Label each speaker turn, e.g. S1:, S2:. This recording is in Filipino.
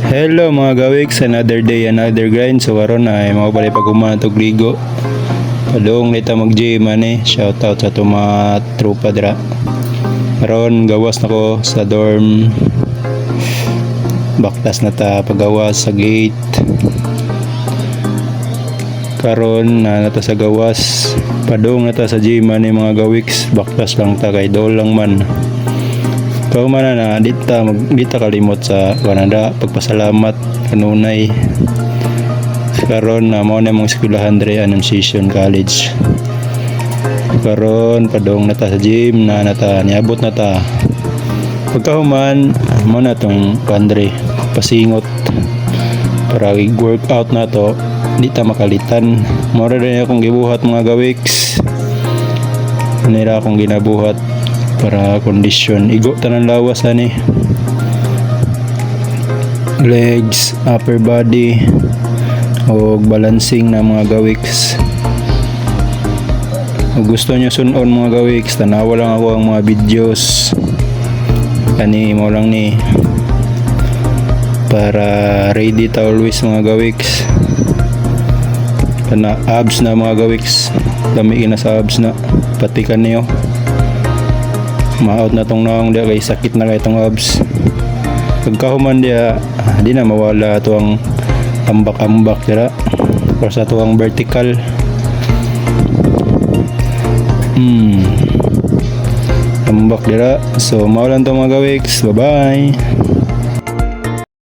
S1: Hello mga gawiks, another day, another grind. So karon ay mga pala pag og ligo. Padung nita mag-gym ani. Shout out sa itong mga tropa dira. Karon gawas na ko sa dorm. Baktas na ta pagawas sa gate. Karon na nata sa gawas. Padung na ta sa gym ani mga gawiks. Baktas lang ta kay dol lang man. Kau mana na dita kalimot sa Canada pagpasalamat kanunay karon na mao na mong eskwelahan diri Annunciation College. Karon padong nata sa gym na nata niabot nata pagkahuman mo na tong pandre pasingot para workout na to dita makalitan. Mora rin akong gibuhat mga gawiks, nira akong ginabuhat para kondisyon igo tanan lawas ani, legs, upper body o balancing na mga gawiks. Kung gusto nyo sunon mga gawiks, tanawa lang ako ang mga videos kani mo lang ni para ready ta always mga gawiks. Kana abs na mga gawiks, dami na sa abs na pati kaniyo ma-out na tong naong dia kay sakit na kay tong abs. Pagkahuman dia di na mawala to ang ambak-ambak dira para sa tuang vertical. Ambak dira. So mao lang to mga gawiks. Bye bye.